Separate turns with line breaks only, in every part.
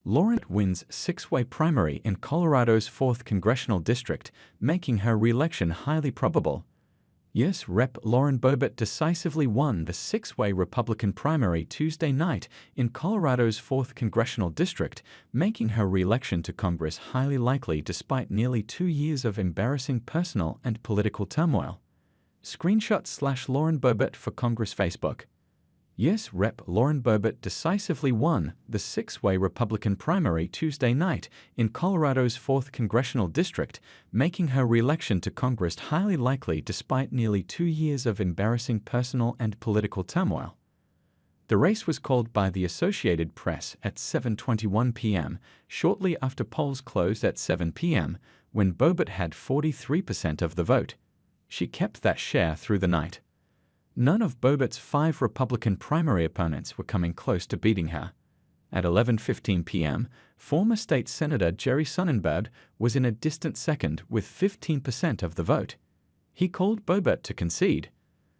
Lauren wins six-way primary in Colorado's 4th Congressional District, making her re-election highly probable. U.S. Rep. Lauren Boebert decisively won the six-way Republican primary Tuesday night in Colorado's 4th Congressional District, making her re-election to Congress highly likely despite nearly 2 years of embarrassing personal and political turmoil. Screenshot/Lauren Boebert for Congress Facebook. U.S. Rep. Lauren Boebert decisively won the six-way Republican primary Tuesday night in Colorado's 4th Congressional District, making her re-election to Congress highly likely despite nearly 2 years of embarrassing personal and political turmoil. The race was called by the Associated Press at 7:21 p.m., shortly after polls closed at 7 p.m., when Boebert had 43% of the vote. She kept that share through the night. None of Boebert's 5 Republican primary opponents were coming close to beating her. At 11:15 p.m., former state Senator Jerry Sonnenberg was in a distant second with 15% of the vote. He called Boebert to concede.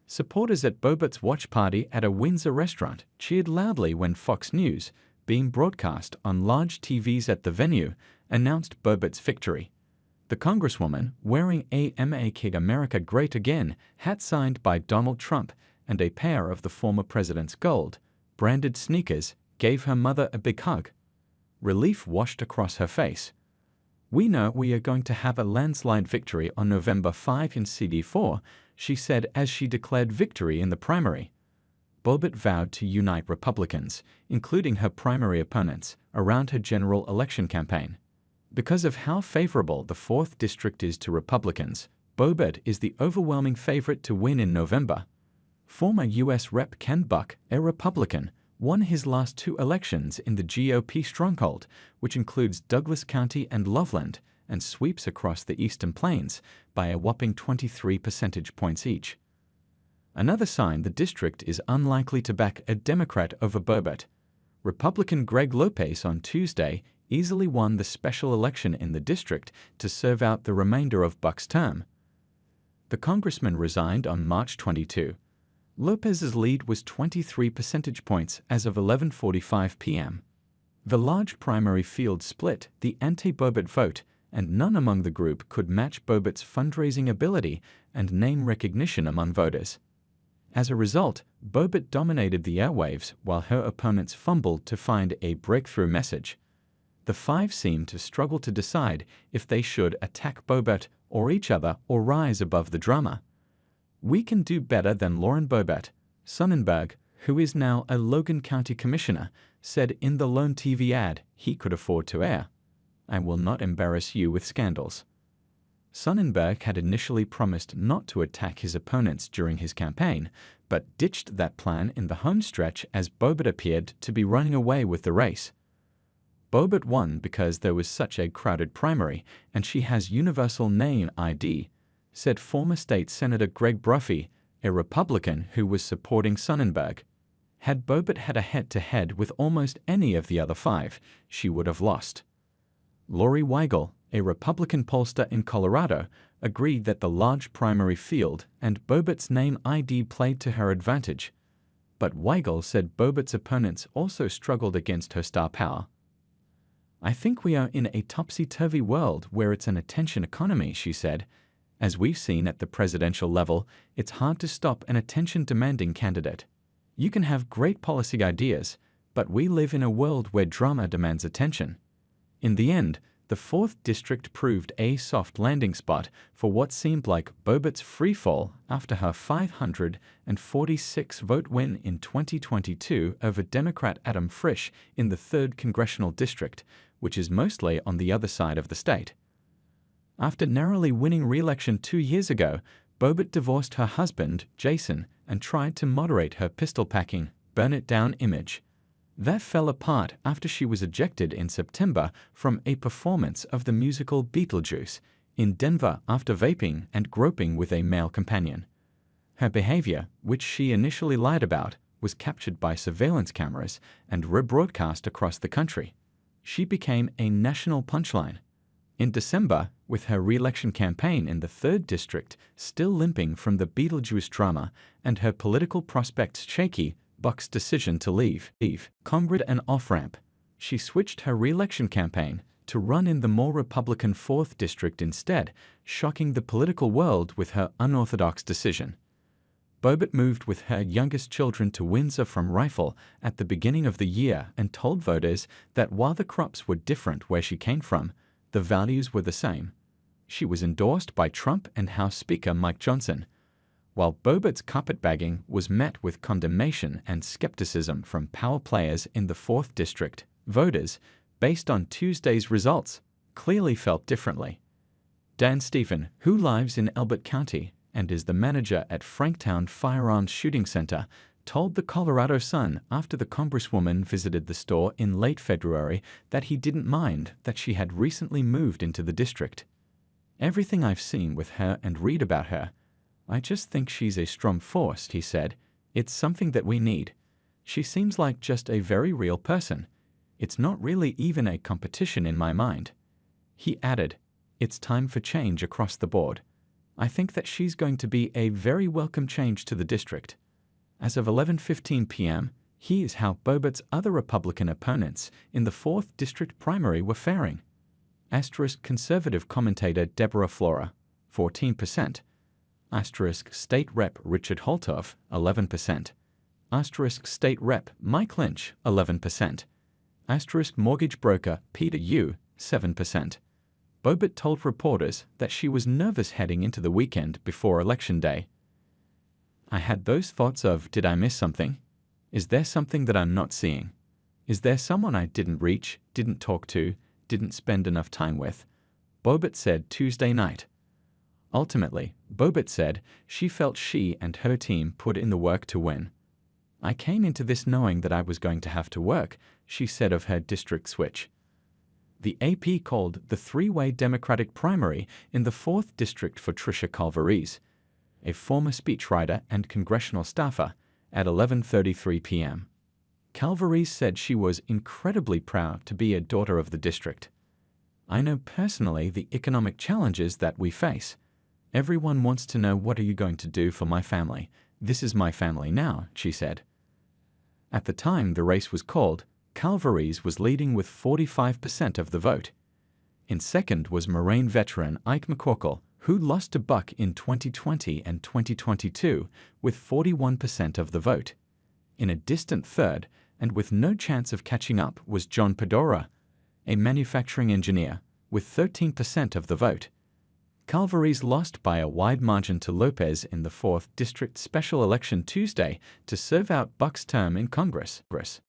Supporters at Boebert's watch party at a Windsor restaurant cheered loudly when Fox News, being broadcast on large TVs at the venue, announced Boebert's victory. The Congresswoman, wearing a Make America Great Again hat signed by Donald Trump and a pair of the former president's gold-branded sneakers, gave her mother a big hug. Relief washed across her face. "We know we are going to have a landslide victory on November 5 in CD4, she said as she declared victory in the primary. Boebert vowed to unite Republicans, including her primary opponents, around her general election campaign. Because of how favorable the 4th District is to Republicans, Boebert is the overwhelming favorite to win in November. Former U.S. Rep. Ken Buck, a Republican, won his last 2 elections in the GOP stronghold, which includes Douglas County and Loveland, and sweeps across the Eastern Plains by a whopping 23 percentage points each. Another sign the district is unlikely to back a Democrat over Boebert. Republican Greg Lopez on Tuesday easily won the special election in the district to serve out the remainder of Buck's term. The congressman resigned on March 22. Lopez's lead was 23 percentage points as of 11:45 p.m. The large primary field split the anti-Boebert vote, and none among the group could match Boebert's fundraising ability and name recognition among voters. As a result, Boebert dominated the airwaves while her opponents fumbled to find a breakthrough message. The 5 seemed to struggle to decide if they should attack Boebert or each other or rise above the drama. "We can do better than Lauren Boebert," Sonnenberg, who is now a Logan County commissioner, said in the lone TV ad he could afford to air. "I will not embarrass you with scandals." Sonnenberg had initially promised not to attack his opponents during his campaign, but ditched that plan in the home stretch as Boebert appeared to be running away with the race. Boebert won because there was such a crowded primary and she has universal name ID, said former state Senator Greg Brophy, a Republican who was supporting Sonnenberg. Had Boebert had a head-to-head with almost any of the other 5, she would have lost. Lori Weigel, a Republican pollster in Colorado, agreed that the large primary field and Boebert's name ID played to her advantage. But Weigel said Boebert's opponents also struggled against her star power. "I think we are in a topsy-turvy world where it's an attention economy," she said. "As we've seen at the presidential level, it's hard to stop an attention-demanding candidate. You can have great policy ideas, but we live in a world where drama demands attention." In the end, the 4th District proved a soft landing spot for what seemed like Boebert's freefall after her 546-vote win in 2022 over Democrat Adam Frisch in the 3rd Congressional District, which is mostly on the other side of the state. After narrowly winning re-election 2 years ago, Boebert divorced her husband, Jason, and tried to moderate her pistol-packing, burn-it-down image. That fell apart after she was ejected in September from a performance of the musical Beetlejuice in Denver after vaping and groping with a male companion. Her behavior, which she initially lied about, was captured by surveillance cameras and rebroadcast across the country. She became a national punchline. In December, with her re-election campaign in the 3rd District still limping from the Beetlejuice drama and her political prospects shaky, Buck's decision to leave Congress an off-ramp. She switched her re-election campaign to run in the more Republican 4th District instead, shocking the political world with her unorthodox decision. Boebert moved with her youngest children to Windsor from Rifle at the beginning of the year and told voters that while the crops were different where she came from, the values were the same. She was endorsed by Trump and House Speaker Mike Johnson, while Boebert's carpetbagging was met with condemnation and skepticism from power players in the 4th District. Voters, based on Tuesday's results, clearly felt differently. Dan Stephen, who lives in Elbert County and is the manager at Franktown Firearms Shooting Center, told the Colorado Sun after the Congresswoman visited the store in late February that he didn't mind that she had recently moved into the district. "Everything I've seen with her and read about her, I just think she's a strong force," he said. "It's something that we need. She seems like just a very real person. It's not really even a competition in my mind." He added, "It's time for change across the board. I think that she's going to be a very welcome change to the district." As of 11:15 p.m., here's how Boebert's other Republican opponents in the 4th District primary were faring. Asterisk conservative commentator Deborah Flora, 14%. Asterisk State Rep Richard Holthoff, 11%. Asterisk State Rep Mike Lynch, 11%. Asterisk mortgage broker Peter Yu, 7%. Boebert told reporters that she was nervous heading into the weekend before Election Day. "I had those thoughts of, did I miss something? Is there something that I'm not seeing? Is there someone I didn't reach, didn't talk to, didn't spend enough time with?" Boebert said Tuesday night. Ultimately, Boebert said she felt she and her team put in the work to win. "I came into this knowing that I was going to have to work," she said of her district switch. The AP called the three-way Democratic primary in the 4th District for Tricia Calvarese, a former speechwriter and congressional staffer, at 11:33 p.m. Calvarese said she was incredibly proud to be a daughter of the district. "I know personally the economic challenges that we face. Everyone wants to know, what are you going to do for my family? This is my family now," she said. At the time the race was called, Calvarese was leading with 45% of the vote. In second was Moraine veteran Ike McCorkle, who lost to Buck in 2020 and 2022 with 41% of the vote. In a distant third, and with no chance of catching up, was John Pedora, a manufacturing engineer, with 13% of the vote. Calvarese lost by a wide margin to Lopez in the 4th District special election Tuesday to serve out Buck's term in Congress.